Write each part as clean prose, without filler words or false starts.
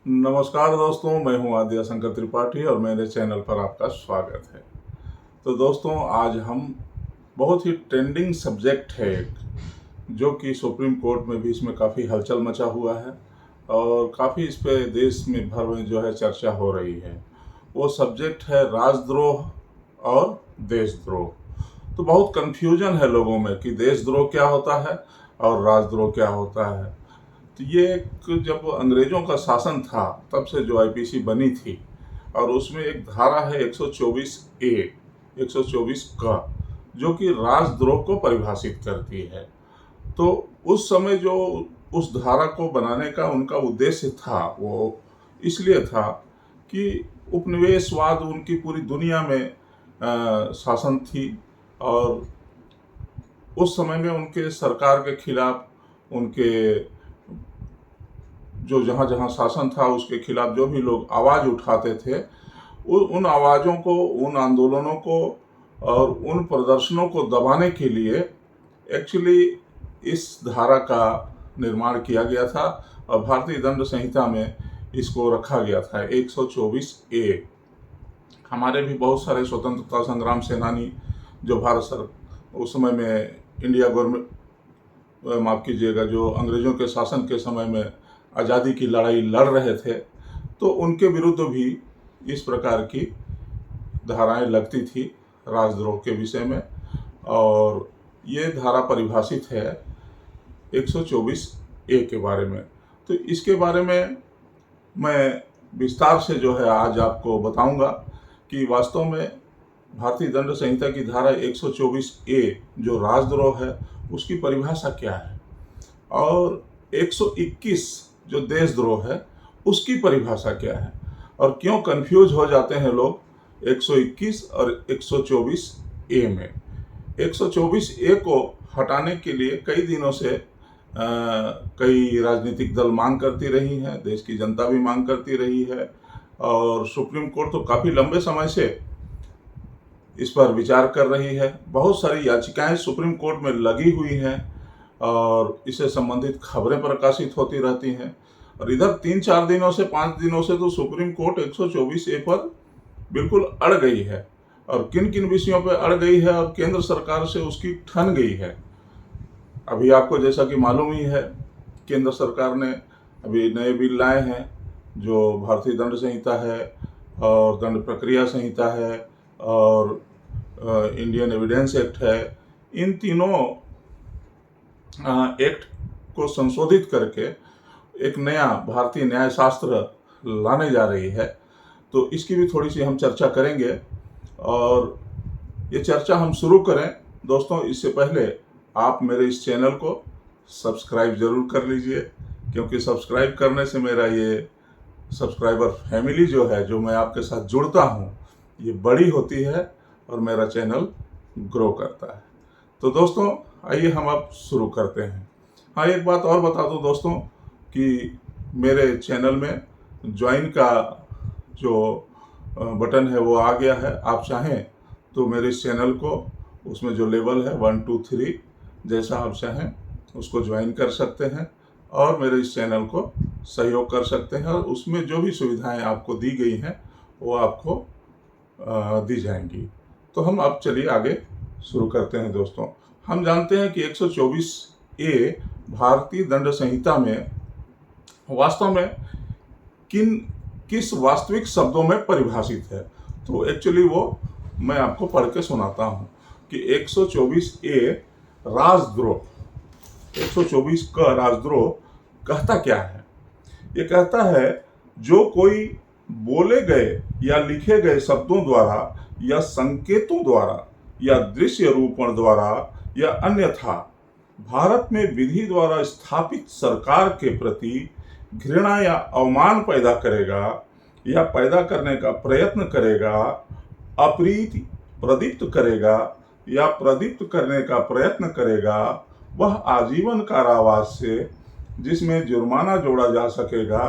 नमस्कार दोस्तों, मैं हूं आद्या शंकर त्रिपाठी और मेरे चैनल पर आपका स्वागत है। तो दोस्तों, आज हम बहुत ही ट्रेंडिंग सब्जेक्ट है एक, जो कि सुप्रीम कोर्ट में भी इसमें काफ़ी हलचल मचा हुआ है और काफ़ी इस पे देश में भर में जो है चर्चा हो रही है। वो सब्जेक्ट है राजद्रोह और देशद्रोह। तो बहुत कन्फ्यूजन है लोगों में कि देशद्रोह क्या होता है और राजद्रोह क्या होता है। तो ये एक, जब अंग्रेजों का शासन था तब से जो आईपीसी बनी थी और उसमें एक धारा है 124 ए, 124 का, जो कि राजद्रोह को परिभाषित करती है। तो उस समय जो उस धारा को बनाने का उनका उद्देश्य था, वो इसलिए था कि उपनिवेशवाद उनकी पूरी दुनिया में शासन थी और उस समय में उनके सरकार के खिलाफ, उनके जो जहाँ जहाँ शासन था उसके खिलाफ जो भी लोग आवाज़ उठाते थे, उन आवाज़ों को, उन आंदोलनों को और उन प्रदर्शनों को दबाने के लिए एक्चुअली इस धारा का निर्माण किया गया था और भारतीय दंड संहिता में इसको रखा गया था 124 ए। हमारे भी बहुत सारे स्वतंत्रता संग्राम सेनानी जो भारत सर उस समय में इंडिया गवर्नमेंट, माफ़ कीजिएगा, जो अंग्रेज़ों के शासन के समय में आज़ादी की लड़ाई लड़ रहे थे, तो उनके विरुद्ध भी इस प्रकार की धाराएं लगती थी राजद्रोह के विषय में। और ये धारा परिभाषित है 124 ए के बारे में। तो इसके बारे में मैं विस्तार से जो है आज आपको बताऊंगा कि वास्तव में भारतीय दंड संहिता की धारा 124 ए जो राजद्रोह है उसकी परिभाषा क्या है, और 121 जो देशद्रोह है उसकी परिभाषा क्या है, और क्यों कंफ्यूज हो जाते हैं लोग 121 और 124 ए में। 124 ए को हटाने के लिए कई दिनों से कई राजनीतिक दल मांग करती रही हैं, देश की जनता भी मांग करती रही है और सुप्रीम कोर्ट तो काफ़ी लंबे समय से इस पर विचार कर रही है। बहुत सारी याचिकाएं सुप्रीम कोर्ट में लगी हुई हैं और इससे संबंधित खबरें प्रकाशित होती रहती हैं। और इधर 3-4 दिनों से, 5 दिनों से तो सुप्रीम कोर्ट 124 ए पर बिल्कुल अड़ गई है और किन किन विषयों पर अड़ गई है और केंद्र सरकार से उसकी ठन गई है। अभी आपको जैसा कि मालूम ही है, केंद्र सरकार ने अभी नए बिल लाए हैं जो भारतीय दंड संहिता है और दंड प्रक्रिया संहिता है और इंडियन एविडेंस एक्ट है। इन तीनों एक्ट को संशोधित करके एक नया भारतीय न्याय शास्त्र लाने जा रही है। तो इसकी भी थोड़ी सी हम चर्चा करेंगे। और ये चर्चा हम शुरू करें दोस्तों, इससे पहले आप मेरे इस चैनल को सब्सक्राइब ज़रूर कर लीजिए, क्योंकि सब्सक्राइब करने से मेरा ये सब्सक्राइबर फैमिली जो है, जो मैं आपके साथ जुड़ता हूँ, ये बड़ी होती है और मेरा चैनल ग्रो करता है। तो दोस्तों, आइए हम अब शुरू करते हैं। हाँ, एक बात और बता दूं दोस्तों कि मेरे चैनल में ज्वाइन का जो बटन है वो आ गया है। आप चाहें तो मेरे इस चैनल को, उसमें जो लेवल है 1 2 3, जैसा आप चाहें उसको ज्वाइन कर सकते हैं और मेरे इस चैनल को सहयोग कर सकते हैं और उसमें जो भी सुविधाएं आपको दी गई हैं वो आपको दी जाएंगी। तो हम अब चलिए आगे शुरू करते हैं दोस्तों। हम जानते हैं कि 124 ए भारतीय दंड संहिता में वास्तव में किस वास्तविक शब्दों में परिभाषित है। तो एक्चुअली वो मैं आपको पढ़ के सुनाता हूँ कि 124 ए राजद्रोह, 124 का राजद्रोह कहता क्या है। ये कहता है, जो कोई बोले गए या लिखे गए शब्दों द्वारा या संकेतों द्वारा या दृश्य रूपण द्वारा या अन्यथा भारत में विधि द्वारा स्थापित सरकार के प्रति घृणा या अवमान पैदा करेगा या पैदा करने का प्रयत्न करेगा, अप्रीति प्रदीप्त करेगा या प्रदीप्त करने का प्रयत्न करेगा, वह आजीवन कारावास से जिसमें जुर्माना जोड़ा जा सकेगा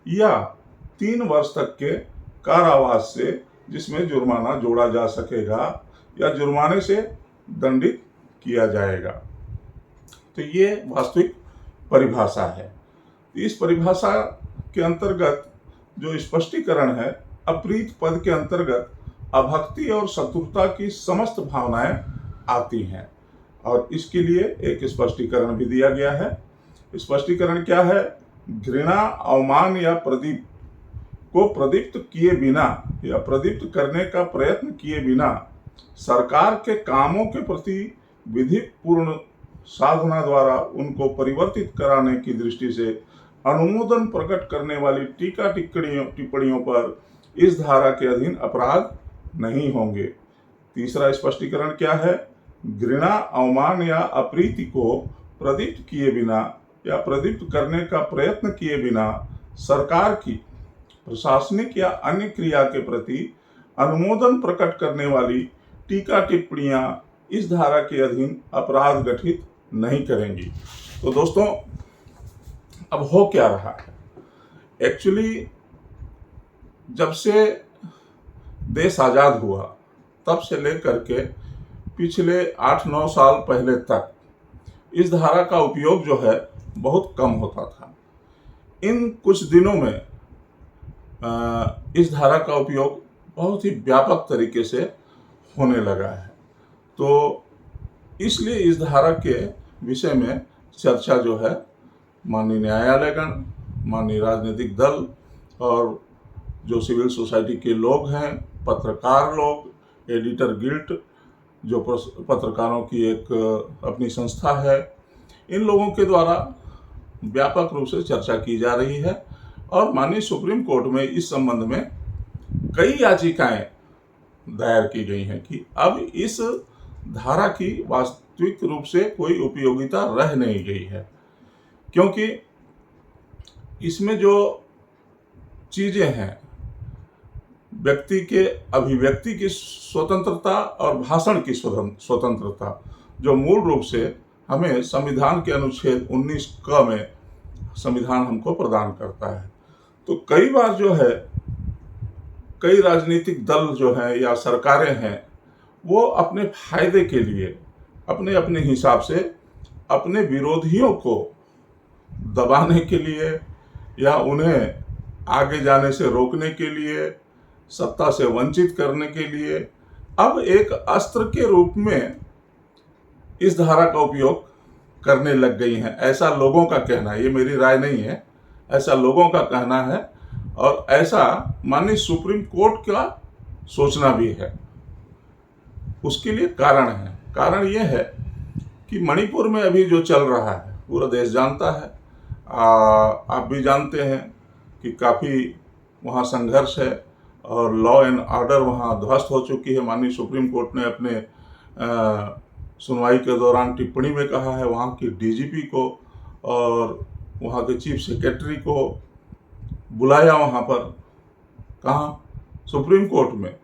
या 3 वर्ष तक के कारावास से जिसमें जुर्माना जोड़ा जा सकेगा या जुर्माने से दंडित किया जाएगा। तो ये वास्तविक परिभाषा है। इस परिभाषा के अंतर्गत जो स्पष्टीकरण है, अप्रीत पद के अंतर्गत अभक्ति और शत्रुता की समस्त भावनाएं आती हैं। और इसके लिए एक स्पष्टीकरण भी दिया गया है। स्पष्टीकरण क्या है? घृणा, अवमान या प्रदीप को प्रदीप्त किए बिना या प्रदीप्त करने का प्रयत्न किए बिना सरकार के कामों के प्रति विधि पूर्ण साधना द्वारा उनको परिवर्तित कराने की दृष्टि से अनुमोदन प्रकट करने वाली टीका टिप्पणियों पर इस धारा के अधीन अपराध नहीं होंगे। तीसरा स्पष्टीकरण क्या है? घृणा, अवमान या अप्रीति को प्रदीप्त किए बिना या प्रदीप्त करने का प्रयत्न किए बिना सरकार की प्रशासनिक या अन्य क्रिया के प्रति अनुमोदन प्रकट करने वाली टीका टिप्पणियां इस धारा के अधीन अपराध गठित नहीं करेंगी। तो दोस्तों, अब हो क्या रहा है? एक्चुअली जब से देश आज़ाद हुआ तब से लेकर के पिछले 8-9 साल पहले तक इस धारा का उपयोग जो है बहुत कम होता था। इन कुछ दिनों में इस धारा का उपयोग बहुत ही व्यापक तरीके से होने लगा है। तो इसलिए इस धारा के विषय में चर्चा जो है माननीय न्यायालयगण, माननीय राजनीतिक दल और जो सिविल सोसाइटी के लोग हैं, पत्रकार लोग, एडिटर गिल्ड जो पत्रकारों की एक अपनी संस्था है, इन लोगों के द्वारा व्यापक रूप से चर्चा की जा रही है। और माननीय सुप्रीम कोर्ट में इस संबंध में कई याचिकाएं दायर की गई हैं कि अब इस धारा की वास्तविक रूप से कोई उपयोगिता रह नहीं गई है, क्योंकि इसमें जो चीजें हैं, व्यक्ति के अभिव्यक्ति की स्वतंत्रता और भाषण की स्वतंत्रता, जो मूल रूप से हमें संविधान के अनुच्छेद 19 क में संविधान हमको प्रदान करता है। तो कई बार जो है कई राजनीतिक दल जो हैं या सरकारें हैं, वो अपने फायदे के लिए अपने अपने हिसाब से अपने विरोधियों को दबाने के लिए या उन्हें आगे जाने से रोकने के लिए, सत्ता से वंचित करने के लिए अब एक अस्त्र के रूप में इस धारा का उपयोग करने लग गई हैं। ऐसा लोगों का कहना है, ये मेरी राय नहीं है, ऐसा लोगों का कहना है और ऐसा माननीय सुप्रीम कोर्ट का सोचना भी है। उसके लिए कारण है। कारण ये है कि मणिपुर में अभी जो चल रहा है पूरा देश जानता है, आप भी जानते हैं कि काफ़ी वहाँ संघर्ष है और लॉ एंड ऑर्डर वहाँ ध्वस्त हो चुकी है। माननीय सुप्रीम कोर्ट ने अपने सुनवाई के दौरान टिप्पणी में कहा है वहाँ की डीजीपी को और वहाँ के चीफ सेक्रेटरी को बुलाया वहाँ पर, कहाँ? सुप्रीम कोर्ट में।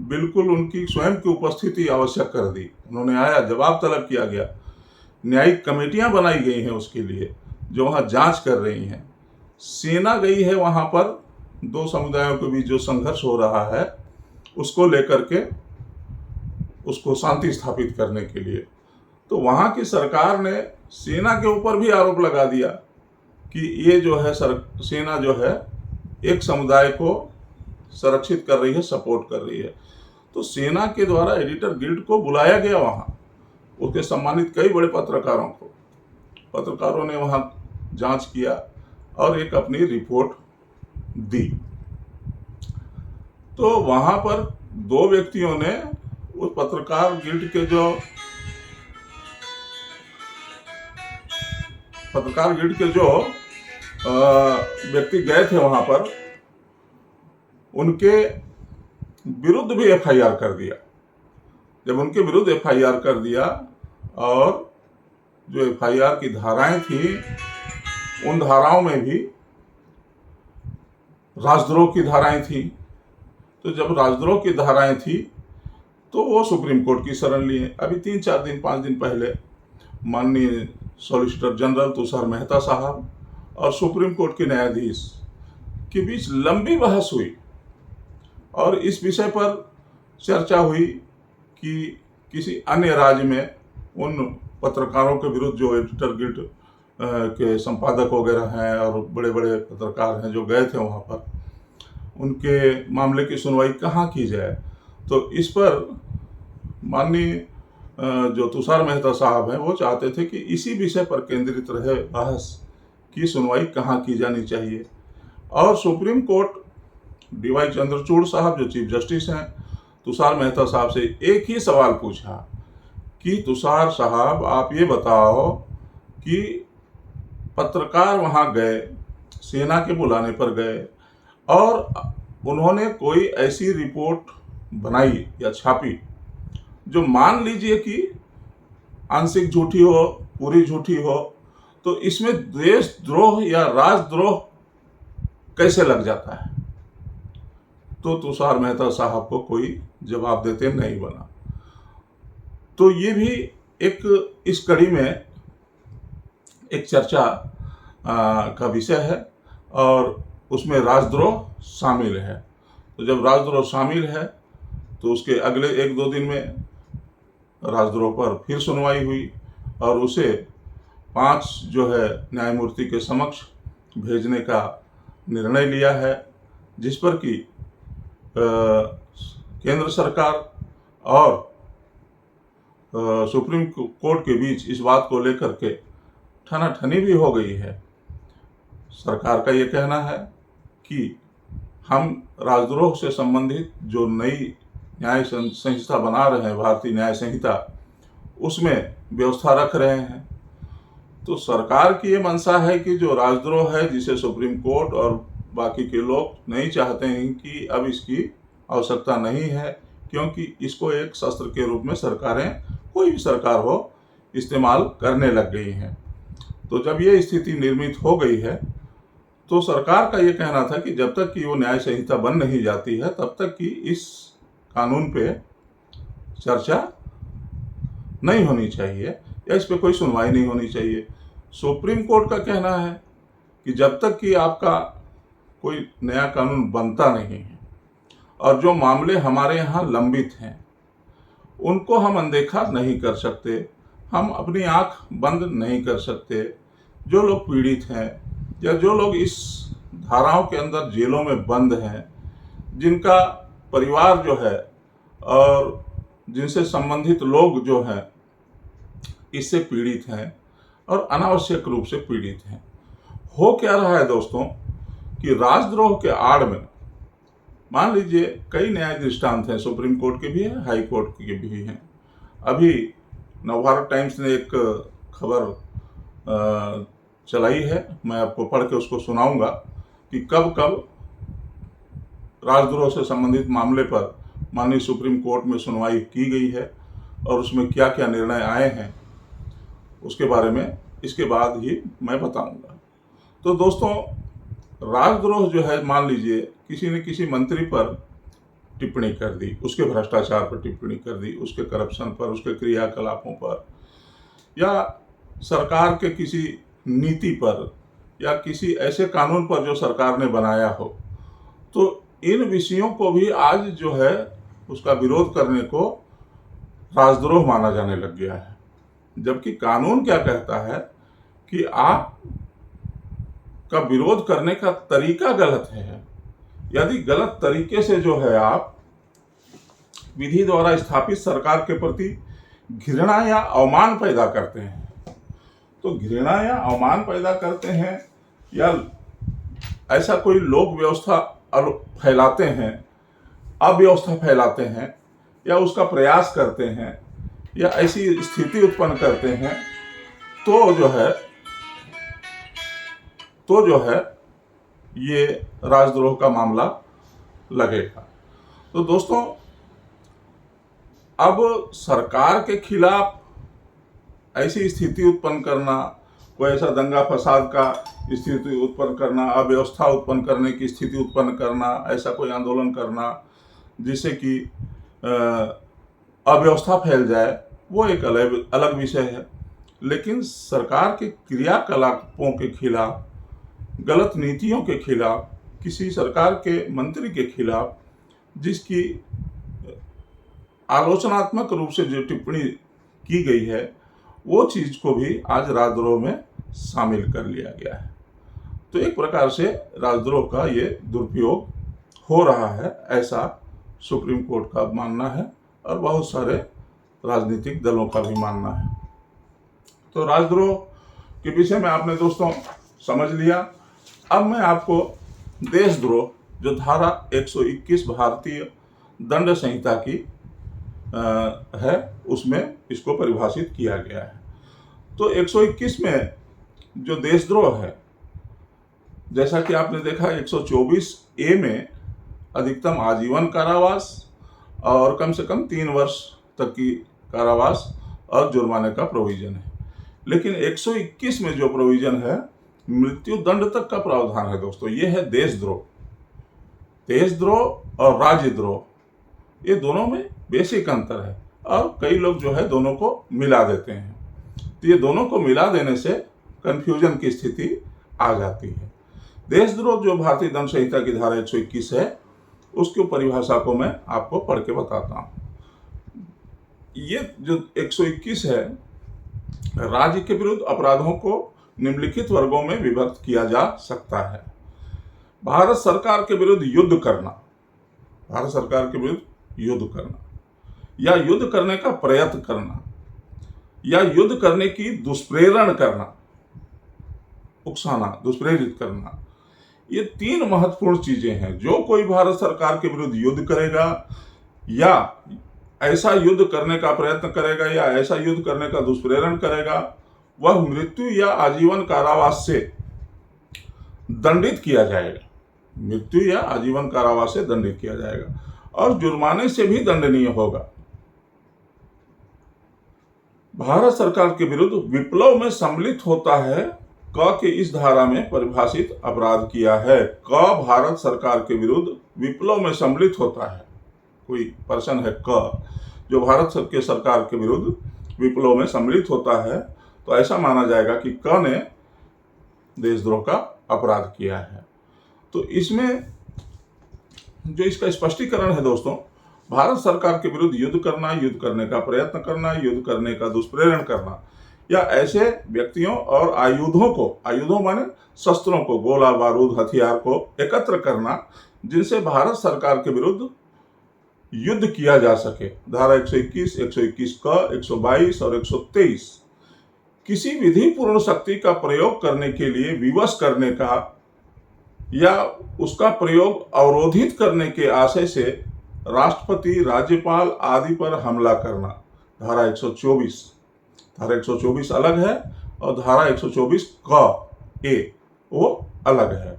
बिल्कुल उनकी स्वयं की उपस्थिति आवश्यक कर दी। उन्होंने आया, जवाब तलब किया गया, न्यायिक कमेटियां बनाई गई हैं उसके लिए जो वहाँ जांच कर रही हैं। सेना गई है वहाँ पर, दो समुदायों के बीच जो संघर्ष हो रहा है उसको लेकर के उसको शांति स्थापित करने के लिए। तो वहाँ की सरकार ने सेना के ऊपर भी आरोप लगा दिया कि ये जो है सेना जो है एक समुदाय को संरक्षित कर रही है, सपोर्ट कर रही है। तो सेना के द्वारा एडिटर गिल्ड को बुलाया गया वहाँ, उसके सम्मानित कई बड़े पत्रकारों ने वहाँ जांच किया और एक अपनी रिपोर्ट दी। तो वहाँ पर दो व्यक्तियों ने उस पत्रकार गिल्ड के जो व्यक्ति गए थे वहाँ पर, उनके विरुद्ध भी एफआईआर कर दिया। जब उनके विरुद्ध एफआईआर कर दिया और जो एफआईआर की धाराएं थी उन धाराओं में भी राजद्रोह की धाराएं थी। तो जब राजद्रोह की धाराएं थी तो वो सुप्रीम कोर्ट की शरण लिए। अभी 3-4-5 दिन पहले माननीय सॉलिसिटर जनरल तुषार मेहता साहब और सुप्रीम कोर्ट के न्यायाधीश के बीच लंबी बहस हुई और इस विषय पर चर्चा हुई कि किसी अन्य राज्य में उन पत्रकारों के विरुद्ध जो एडिटर गिल्ड के संपादक वगैरह हैं और बड़े बड़े पत्रकार हैं जो गए थे वहाँ पर, उनके मामले की सुनवाई कहाँ की जाए। तो इस पर माननीय जो तुषार मेहता साहब हैं वो चाहते थे कि इसी विषय पर केंद्रित रहे बहस की सुनवाई कहाँ की जानी चाहिए। और सुप्रीम कोर्ट DY चंद्रचूड़ साहब जो चीफ जस्टिस हैं, तुषार मेहता साहब से एक ही सवाल पूछा कि तुषार साहब आप ये बताओ कि पत्रकार वहाँ गए, सेना के बुलाने पर गए और उन्होंने कोई ऐसी रिपोर्ट बनाई या छापी जो मान लीजिए कि आंशिक झूठी हो, पूरी झूठी हो, तो इसमें देशद्रोह या राजद्रोह कैसे लग जाता है। तो तुषार मेहता साहब को कोई जवाब देते नहीं बना। तो ये भी एक इस कड़ी में एक चर्चा का विषय है और उसमें राजद्रोह शामिल है। तो जब राजद्रोह शामिल है तो उसके अगले 1-2 दिन में राजद्रोह पर फिर सुनवाई हुई और उसे 5 जो है न्यायमूर्ति के समक्ष भेजने का निर्णय लिया है, जिस पर कि केंद्र सरकार और सुप्रीम कोर्ट के बीच इस बात को लेकर के ठनाठनी भी हो गई है। सरकार का ये कहना है कि हम राजद्रोह से संबंधित जो नई न्याय संहिता बना रहे हैं, भारतीय न्याय संहिता, उसमें व्यवस्था रख रहे हैं। तो सरकार की ये मंशा है कि जो राजद्रोह है, जिसे सुप्रीम कोर्ट और बाकी के लोग नहीं चाहते हैं कि अब इसकी आवश्यकता नहीं है, क्योंकि इसको एक शस्त्र के रूप में सरकारें, कोई भी सरकार हो, इस्तेमाल करने लग गई हैं। तो जब ये स्थिति निर्मित हो गई है तो सरकार का ये कहना था कि जब तक कि वो न्याय संहिता बन नहीं जाती है तब तक कि इस कानून पे चर्चा नहीं होनी चाहिए या इस पे कोई सुनवाई नहीं होनी चाहिए। सुप्रीम कोर्ट का कहना है कि जब तक कि आपका कोई नया कानून बनता नहीं है और जो मामले हमारे यहाँ लंबित हैं उनको हम अनदेखा नहीं कर सकते, हम अपनी आंख बंद नहीं कर सकते। जो लोग पीड़ित हैं या जो लोग इस धाराओं के अंदर जेलों में बंद हैं, जिनका परिवार जो है और जिनसे संबंधित लोग जो हैं इससे पीड़ित हैं और अनावश्यक रूप से पीड़ित हैं। हो क्या रहा है दोस्तों कि राजद्रोह के आड़ में मान लीजिए कई न्याय दृष्टांत हैं, सुप्रीम कोर्ट के भी हैं, हाई कोर्ट के भी हैं। अभी नवभारत टाइम्स ने एक खबर चलाई है, मैं आपको पढ़ के उसको सुनाऊंगा कि कब कब राजद्रोह से संबंधित मामले पर माननीय सुप्रीम कोर्ट में सुनवाई की गई है और उसमें क्या क्या निर्णय आए हैं, उसके बारे में इसके बाद ही मैं बताऊंगा। तो दोस्तों, राजद्रोह जो है, मान लीजिए किसी ने किसी मंत्री पर टिप्पणी कर दी, उसके भ्रष्टाचार पर टिप्पणी कर दी, उसके करप्शन पर, उसके क्रियाकलापों पर, या सरकार के किसी नीति पर या किसी ऐसे कानून पर जो सरकार ने बनाया हो, तो इन विषयों को भी आज जो है उसका विरोध करने को राजद्रोह माना जाने लग गया है। जबकि कानून क्या कहता है कि आप का विरोध करने का तरीका गलत है। यदि गलत तरीके से जो है आप विधि द्वारा स्थापित सरकार के प्रति घृणा या अवमान पैदा करते हैं, तो घृणा या अवमान पैदा करते हैं या ऐसा कोई लोक व्यवस्था फैलाते हैं, अव्यवस्था फैलाते हैं या उसका प्रयास करते हैं या ऐसी स्थिति उत्पन्न करते हैं, तो जो है ये राजद्रोह का मामला लगेगा। तो दोस्तों, अब सरकार के खिलाफ ऐसी स्थिति उत्पन्न करना, कोई ऐसा दंगा फसाद का स्थिति उत्पन्न करना, अव्यवस्था उत्पन्न करने की स्थिति उत्पन्न करना, ऐसा कोई आंदोलन करना जिससे कि अव्यवस्था फैल जाए, वो एक अलग विषय है। लेकिन सरकार के क्रियाकलापों के खिलाफ, गलत नीतियों के खिलाफ, किसी सरकार के मंत्री के खिलाफ जिसकी आलोचनात्मक रूप से जो टिप्पणी की गई है, वो चीज को भी आज राजद्रोह में शामिल कर लिया गया है। तो एक प्रकार से राजद्रोह का ये दुरुपयोग हो रहा है, ऐसा सुप्रीम कोर्ट का मानना है और बहुत सारे राजनीतिक दलों का भी मानना है। तो राजद्रोह के विषय में आपने दोस्तों समझ लिया। अब मैं आपको देशद्रोह, जो धारा 121 भारतीय दंड संहिता की है, उसमें इसको परिभाषित किया गया है। तो 121 में जो देशद्रोह है, जैसा कि आपने देखा 124A में अधिकतम आजीवन कारावास और कम से कम 3 वर्ष तक की कारावास और जुर्माने का प्रोविजन है। लेकिन 121 में जो प्रोविजन है, मृत्यु दंड तक का प्रावधान है दोस्तों। ये है देशद्रोह। देशद्रोह और राज्यद्रोह, ये दोनों में बेसिक अंतर है और कई लोग जो है दोनों को मिला देते हैं। तो ये दोनों को मिला देने से कंफ्यूजन की स्थिति आ जाती है। देशद्रोह जो भारतीय दंड संहिता की धारा 121 है, उसकी परिभाषा को मैं आपको पढ़ के बताता हूँ। ये जो 121 है, राज्य के विरुद्ध अपराधों को निम्नलिखित वर्गों में विभक्त किया जा सकता है। भारत सरकार के विरुद्ध युद्ध करना, भारत सरकार के विरुद्ध युद्ध करना, या युद्ध करने का प्रयत्न करना, या युद्ध करने की दुष्प्रेरण करना, उकसाना, दुष्प्रेरित करना। ये 3 महत्वपूर्ण चीजें हैं। जो कोई भारत सरकार के विरुद्ध युद्ध करेगा या ऐसा युद्ध करने का प्रयत्न करेगा या ऐसा युद्ध करने का दुष्प्रेरण करेगा, वह मृत्यु या आजीवन कारावास से दंडित किया जाएगा। मृत्यु या आजीवन कारावास से दंडित किया जाएगा और जुर्माने से भी दंडनीय होगा। भारत सरकार के विरुद्ध विप्लव में सम्मिलित होता है, क के इस धारा में परिभाषित अपराध किया है। क भारत सरकार के विरुद्ध विप्लव में सम्मिलित होता है। कोई पर्सन है क, जो भारत के सरकार के विरुद्ध विप्लव में सम्मिलित होता है, तो ऐसा माना जाएगा कि क ने देशद्रोह का अपराध किया है। तो इसमें जो इसका स्पष्टीकरण है दोस्तों, भारत सरकार के विरुद्ध युद्ध करना, युद्ध करने का प्रयत्न करना, युद्ध करने का दुष्प्रेरण करना, या ऐसे व्यक्तियों और आयुधों को, आयुधों माने शस्त्रों को, गोला बारूद हथियार को एकत्र करना, जिनसे भारत सरकार के विरुद्ध युद्ध किया जा सके। धारा 121, 121 क, 122 और 123 किसी विधि पूर्ण शक्ति का प्रयोग करने के लिए विवश करने का या उसका प्रयोग अवरोधित करने के आशय से राष्ट्रपति, राज्यपाल आदि पर हमला करना। धारा 124, धारा 124 अलग है और धारा 124 क ए वो अलग है।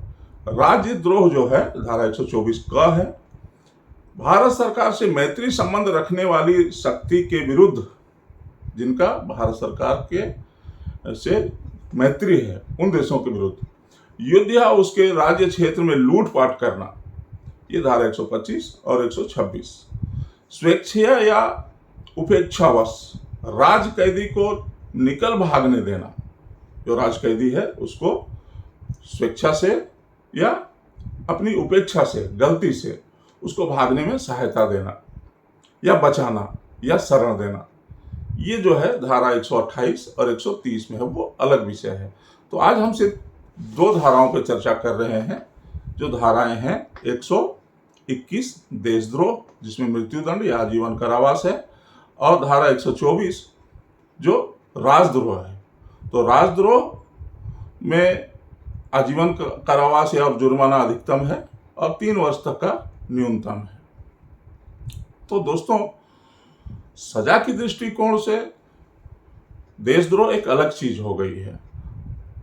राज्यद्रोह जो है धारा 124 क है। भारत सरकार से मैत्री संबंध रखने वाली शक्ति के विरुद्ध, जिनका भारत सरकार के से मैत्री है, उन देशों के विरुद्ध युद्ध या उसके राज्य क्षेत्र में लूटपाट करना, ये धारा 125 और 126। स्वेच्छा या उपेक्षावश राज कैदी को निकल भागने देना, जो राज कैदी है उसको स्वेच्छा से या अपनी उपेक्षा से, गलती से उसको भागने में सहायता देना या बचाना या शरण देना, ये जो है धारा 128 और 130 में है, वो अलग विषय है। तो आज हम सिर्फ 2 धाराओं पर चर्चा कर रहे हैं, जो धाराएं हैं 121 देशद्रोह, जिसमें मृत्युदंड या आजीवन कारावास है, और धारा 124 जो राजद्रोह है। तो राजद्रोह में आजीवन कारावास या जुर्माना अधिकतम है और 3 वर्ष तक का न्यूनतम है। तो दोस्तों, सजा की दृष्टिकोण से देशद्रोह एक अलग चीज हो गई है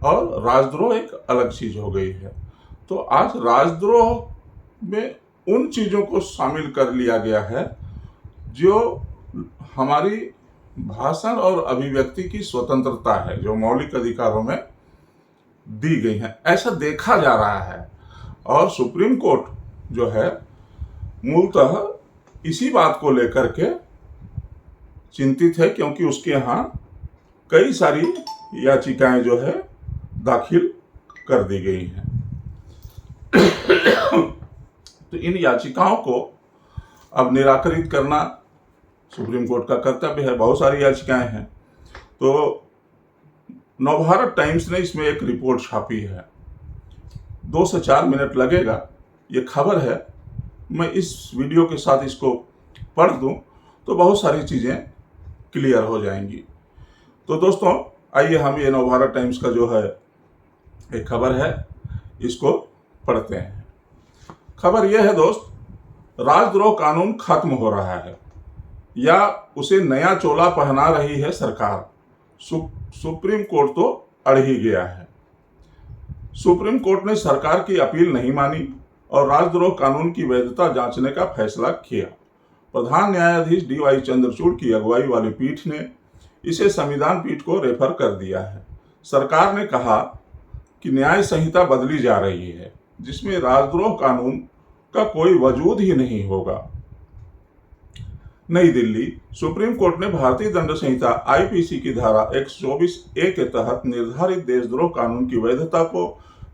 और राजद्रोह एक अलग चीज हो गई है। तो आज राजद्रोह में उन चीजों को शामिल कर लिया गया है जो हमारी भाषण और अभिव्यक्ति की स्वतंत्रता है, जो मौलिक अधिकारों में दी गई है, ऐसा देखा जा रहा है। और सुप्रीम कोर्ट जो है मूलतः इसी बात को लेकर के चिंतित है, क्योंकि उसके यहाँ कई सारी याचिकाएं जो है दाखिल कर दी गई हैं। तो इन याचिकाओं को अब निराकरित करना सुप्रीम कोर्ट का कर्तव्य है। बहुत सारी याचिकाएं हैं। तो नवभारत टाइम्स ने इसमें एक रिपोर्ट छापी है, 2 से 4 मिनट लगेगा। ये खबर है मैं इस वीडियो के साथ इसको पढ़ दूं तो बहुत सारी चीज़ें क्लियर हो जाएंगी। तो दोस्तों आइए हम ये नवभारत टाइम्स का जो है एक खबर है, इसको पढ़ते हैं। खबर यह है दोस्त, राजद्रोह कानून खत्म हो रहा है या उसे नया चोला पहना रही है सरकार। सुप्रीम कोर्ट तो अड़ ही गया है। सुप्रीम कोर्ट ने सरकार की अपील नहीं मानी और राजद्रोह कानून की वैधता जांचने का फैसला किया। प्रधान न्यायाधीश DY चंद्रचूड़ की अगुवाई वाली पीठ ने इसे संविधान पीठ को रेफर कर दिया है। सरकार ने कहा कि न्याय संहिता बदली जा रही है जिसमें राजद्रोह कानून का कोई वजूद ही नहीं होगा। नई दिल्ली, सुप्रीम कोर्ट ने भारतीय दंड संहिता IPC की धारा 124A के तहत निर्धारित देशद्रोह कानून की वैधता को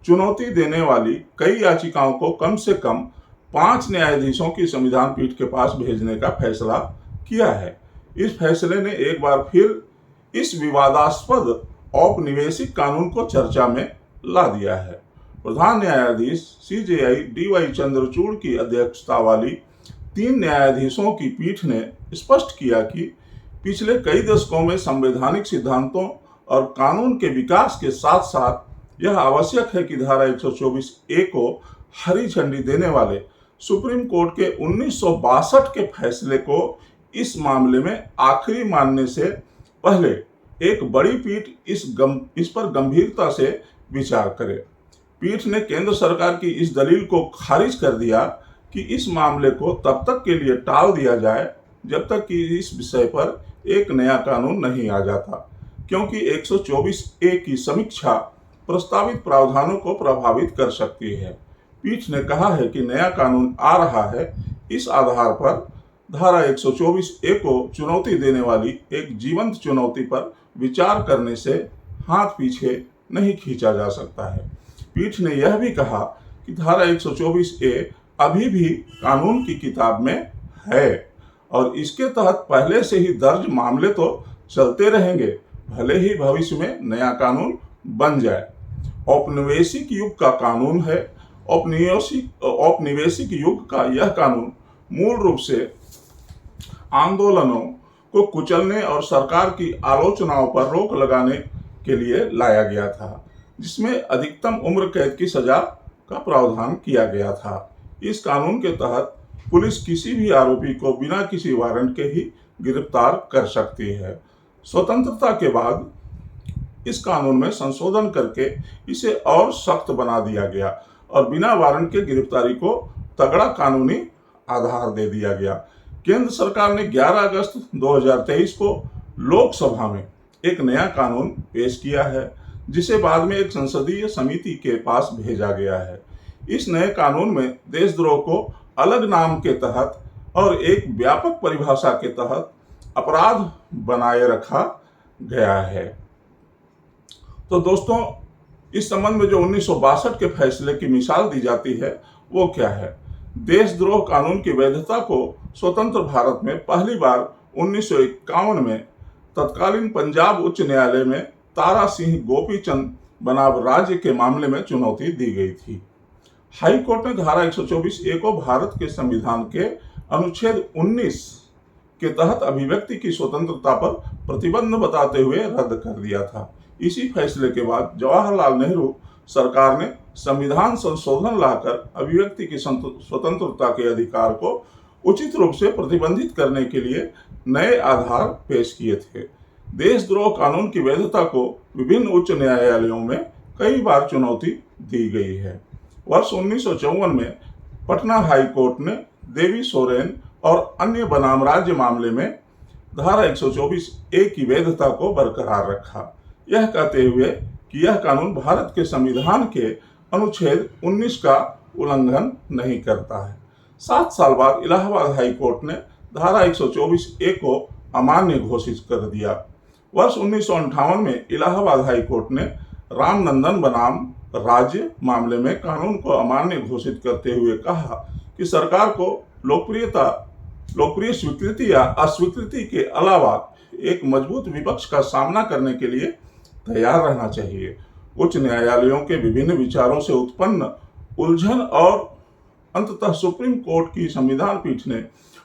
चुनौती देने वाली कई याचिकाओं को कम से कम 5 न्यायाधीशों की संविधान पीठ के पास भेजने का फैसला किया है। इस फैसले ने एक बार फिर इस विवादास्पद औपनिवेशिक कानून को चर्चा में ला दिया है। प्रधान न्यायाधीश CJI DY चंद्रचूड़ की अध्यक्षता वाली 3 न्यायाधीशों की पीठ ने स्पष्ट किया कि पिछले कई दशकों में संवैधानिक सिद्धांतों और कानून के विकास के साथ साथ यह आवश्यक है कि धारा 124A को हरी झंडी देने वाले सुप्रीम कोर्ट के 1962 के फैसले को इस मामले में आखिरी मानने से पहले एक बड़ी पीठ इस पर गंभीरता से विचार करे। पीठ ने केंद्र सरकार की इस दलील को खारिज कर दिया कि इस मामले को तब तक के लिए टाल दिया जाए जब तक कि इस विषय पर एक नया कानून नहीं आ जाता, क्योंकि 124A की समीक्षा प्रस्तावित प्रावधानों को प्रभावित कर सकती है। पीठ ने कहा है कि नया कानून आ रहा है, इस आधार पर धारा 124A को चुनौती देने वाली एक जीवंत चुनौती पर विचार करने से हाथ पीछे नहीं खींचा जा सकता है। पीठ ने यह भी कहा कि धारा 124A अभी भी कानून की किताब में है और इसके तहत पहले से ही दर्ज मामले तो चलते रहेंगे, भले ही भविष्य में नया कानून बन जाए। औपनिवेशिक युग का कानून है। औपनिवेशिक युग का यह कानून मूल रूप से आंदोलनों को कुचलने और सरकार की आलोचनाओं पर रोक लगाने के लिए लाया गया था, जिसमें अधिकतम उम्र कैद की सजा का प्रावधान किया गया था। इस कानून के तहत पुलिस किसी भी आरोपी को बिना किसी वारंट के ही गिरफ्तार कर सकती है। स्वतंत्रता के बाद इस कानून में संशोधन करके इसे और सख्त बना दिया गया और बिना वारंट के गिरफ्तारी को तगड़ा कानूनी आधार दे दिया गया। केंद्र सरकार ने 11 अगस्त 2023 को लोकसभा में एक नया कानून पेश किया है, जिसे बाद में एक संसदीय समिति के पास भेजा गया है। इस नए कानून में देशद्रोह को अलग नाम के तहत और एक व्यापक परिभाषा के तहत अपराध बनाए रखा गया है। तो दोस्तों, इस संबंध में जो 1962 के फैसले की मिसाल दी जाती है वो क्या है? देशद्रोह कानून की वैधता को स्वतंत्र भारत में पहली बार 1951 में तत्कालीन पंजाब उच्च न्यायालय में तारा सिंह गोपीचंद बनाम राज्य के मामले में चुनौती दी गई थी। हाई कोर्ट ने धारा 124A को भारत के संविधान के अनुच्छेद 19 के तहत अभिव्यक्ति की स्वतंत्रता पर प्रतिबंध बताते हुए रद्द कर दिया था। इसी फैसले के बाद जवाहरलाल नेहरू सरकार ने संविधान संशोधन लाकर अभिव्यक्ति की स्वतंत्रता के अधिकार को उचित रूप से प्रतिबंधित करने के लिए नए आधार पेश किए थे। देशद्रोह कानून की वैधता को विभिन्न उच्च न्यायालयों में कई बार चुनौती दी गई है। वर्ष 1954 में पटना हाई कोर्ट ने देवी सोरेन और अन्य बनाम राज्य मामले में धारा 124A की वैधता को बरकरार रखा, यह कहते हुए कि यह कानून भारत के संविधान के अनुच्छेद 19 का उल्लंघन नहीं करता है। 7 साल बाद इलाहाबाद हाई कोर्ट ने धारा 124A को अमान्य घोषित कर दिया। वर्ष 1958 में इलाहाबाद हाई कोर्ट ने रामनंदन बनाम राज्य मामले में कानून को अमान्य घोषित करते हुए कहा कि सरकार को लोकप्रिय स्वीकृति या अस्वीकृति के अलावा एक मजबूत विपक्ष का सामना करने के लिए तैयार रहना चाहिए। उच्च न्यायालयों के विभिन्न विचारों से उत्पन्न उलझन और अंततः सुप्रीम कोर्ट की संविधान पीठ ने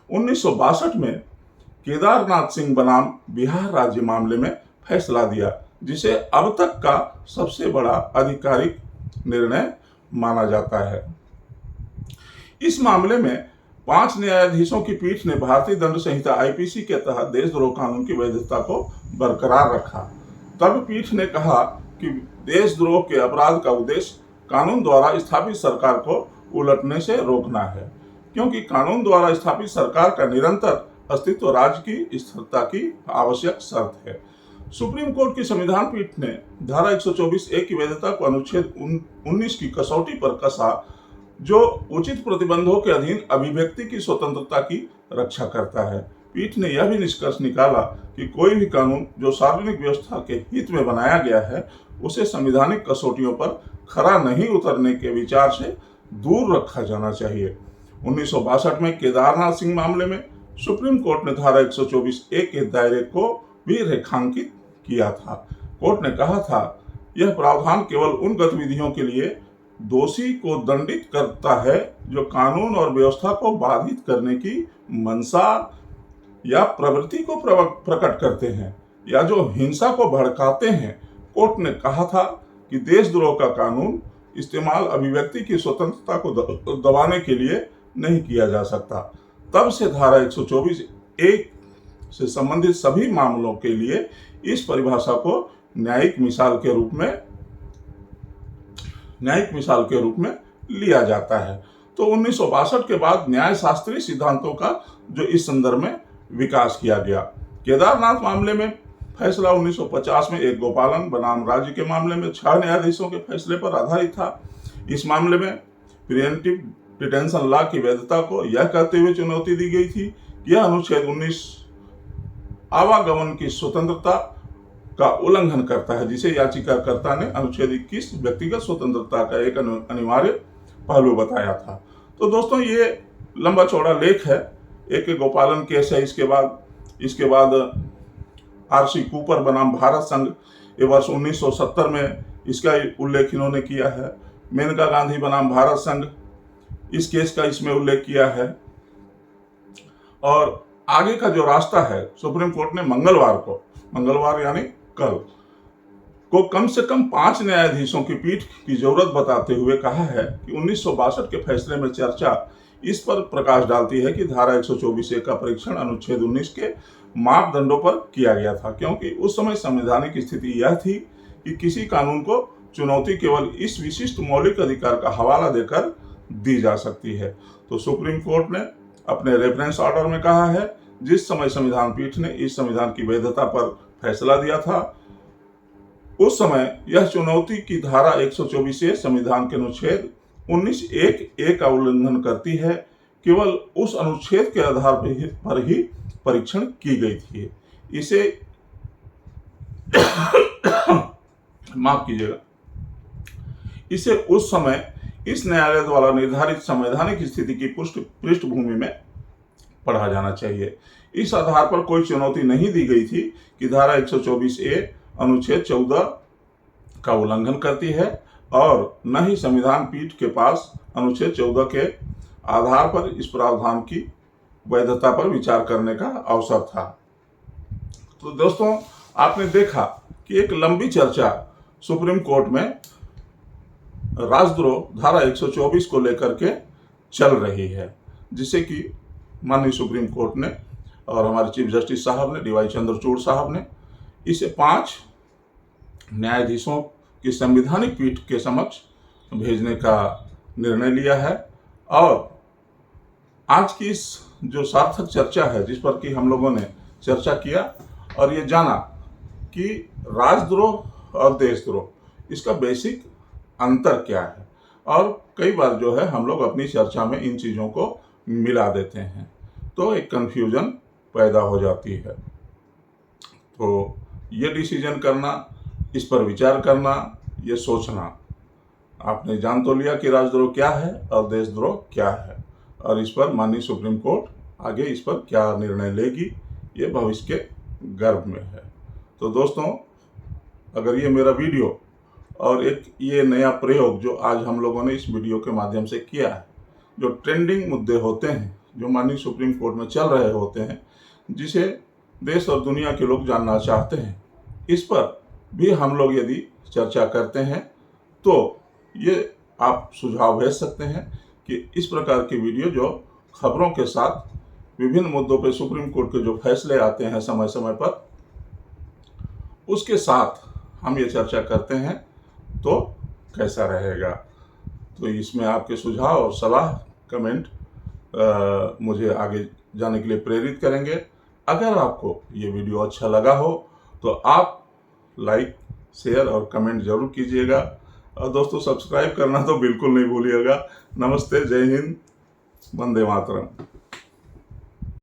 1962 में केदारनाथ सिंह बनाम बिहार राज्य मामले में फैसला दिया, जिसे अब तक का सबसे बड़ा आधिकारिक निर्णय माना जाता है। इस मामले में 5 न्यायाधीशों की पीठ ने भारतीय दंड संहिता आईपीसी के तहत देशद्रोह कानून की वैधता को बरकरार रखा। तब पीठ ने कहा कि देशद्रोह के अपराध का उद्देश्य कानून द्वारा स्थापित सरकार को उलटने से रोकना है, क्योंकि कानून द्वारा स्थापित सरकार का निरंतर अस्तित्व राज्य की स्थिरता की आवश्यक शर्त है। सुप्रीम कोर्ट की संविधान पीठ ने धारा 124A की वैधता को अनुच्छेद 19 की कसौटी पर कसा, जो उचित प्रतिबंधों के अधीन अभिव्यक्ति की स्वतंत्रता की रक्षा करता है। पीठ ने यह भी निष्कर्ष निकाला कि कोई भी कानून जो सार्वजनिक व्यवस्था के हित में बनाया गया है, उसे संवैधानिक कसौटियों पर खरा नहीं उतरने के विचार से दूर रखा जाना चाहिए। 1962 में केदारनाथ सिंह मामले में सुप्रीम कोर्ट ने धारा 124A के दायरे को भी रेखांकित किया था। कोर्ट ने कहा था, यह प्रावधान केवल उन गतिविधियों के लिए दोषी को दंडित करता है जो कानून और व्यवस्था को बाधित करने की मंशा या प्रवृत्ति को प्रकट करते हैं या जो हिंसा को भड़काते हैं। कोर्ट ने कहा था कि देशद्रोह का कानून इस्तेमाल अभिव्यक्ति की स्वतंत्रता को दबाने के लिए नहीं किया जा सकता। तब से धारा 124A से संबंधित सभी मामलों के लिए इस परिभाषा को न्यायिक मिसाल के रूप में लिया जाता है। तो 1962 के बाद न्याय शास्त्रीय सिद्धांतों का जो इस संदर्भ में विकास किया गया। केदारनाथ मामले में फैसला 1950 में एक गोपालन बनाम राज्य के मामले में 6 न्यायाधीशों के फैसले पर आधारित था। इस मामले में प्रिवेंटिव डिटेंशन लॉ की वैधता को यह कहते हुए चुनौती दी गई थी, यह अनुच्छेद 19 आवागमन की स्वतंत्रता का उल्लंघन करता है, जिसे याचिकाकर्ता ने अनुच्छेद 21 व्यक्तिगत स्वतंत्रता का एक अनिवार्य पहलू बताया था। तो दोस्तों, ये लंबा चौड़ा लेख है। एक गोपालन केस है। इसके बाद आरसी कूपर बनाम भारत संघ, ये वर्ष 1970 में इसका उल्लेख इन्होंने किया है। मेनका गांधी बनाम भारत संघ, इस केस का इसमें उल्लेख किया है। और आगे का जो रास्ता है, सुप्रीम कोर्ट ने मंगलवार यानी कल को कम से कम 5 न्यायाधीशों की पीठ की जरूरत बताते हुए कहा है कि 1962 के फैसले में चर्चा इस पर प्रकाश डालती है कि धारा 124A का परीक्षण अनुच्छेद 19 के मापदंडों पर किया गया था, क्योंकि उस समय संवैधानिक स्थिति यह थी कि किसी कानून को चुनौती केवल इस विशिष्ट मौलिक अधिकार का हवाला देकर दी जा सकती है। तो सुप्रीम कोर्ट ने अपने रेफरेंस ऑर्डर में कहा है, जिस समय संविधान पीठ ने इस संविधान की वैधता पर फैसला दिया था, उस समय यह चुनौती की धारा 124A संविधान के अनुच्छेद 19(1)(a) का उल्लंघन करती है। केवल उस अनुच्छेद के आधार पर ही परीक्षण की गई थी। इसे माफ कीजिएगा, इसे उस समय इस न्यायालय द्वारा निर्धारित संवैधानिक स्थिति की पृष्ठभूमि में पढ़ा जाना चाहिए। इस आधार पर कोई चुनौती नहीं दी गई थी कि धारा 124A अनुच्छेद 14 का उल्लंघन करती है, और न ही संविधान पीठ के पास अनुच्छेद 14 के आधार पर इस प्रावधान की वैधता पर विचार करने का अवसर था। तो दोस्तों, आपने देखा कि एक लंबी चर्चा सुप्रीम कोर्ट में राजद्रोह धारा 124 को लेकर के चल रही है, जिसे कि माननीय सुप्रीम कोर्ट ने और हमारे चीफ जस्टिस साहब ने, DY चंद्रचूड़ साहब ने, इसे 5 न्यायाधीशों की संवैधानिक पीठ के समक्ष भेजने का निर्णय लिया है। और आज की इस जो सार्थक चर्चा है, जिस पर कि हम लोगों ने चर्चा किया और ये जाना कि राजद्रोह और देशद्रोह इसका बेसिक अंतर क्या है, और कई बार जो है हम लोग अपनी चर्चा में इन चीज़ों को मिला देते हैं, तो एक कन्फ्यूजन पैदा हो जाती है। तो ये डिसीजन करना, इस पर विचार करना, ये सोचना, आपने जान तो लिया कि राजद्रोह क्या है और देशद्रोह क्या है, और इस पर माननीय सुप्रीम कोर्ट आगे इस पर क्या निर्णय लेगी, ये भविष्य के गर्भ में है। तो दोस्तों, अगर ये मेरा वीडियो और एक ये नया प्रयोग जो आज हम लोगों ने इस वीडियो के माध्यम से किया है, जो ट्रेंडिंग मुद्दे होते हैं, जो माननीय सुप्रीम कोर्ट में चल रहे होते हैं, जिसे देश और दुनिया के लोग जानना चाहते हैं, इस पर भी हम लोग यदि चर्चा करते हैं तो ये आप सुझाव भेज सकते हैं कि इस प्रकार की वीडियो जो खबरों के साथ विभिन्न मुद्दों पर सुप्रीम कोर्ट के जो फैसले आते हैं समय समय पर, उसके साथ हम ये चर्चा करते हैं तो कैसा रहेगा। तो इसमें आपके सुझाव और सलाह, कमेंट मुझे आगे जाने के लिए प्रेरित करेंगे। अगर आपको ये वीडियो अच्छा लगा हो तो आप लाइक, शेयर और कमेंट जरूर कीजिएगा, और दोस्तों सब्सक्राइब करना तो बिल्कुल नहीं भूलिएगा। नमस्ते, जय हिंद, वंदे मातरम।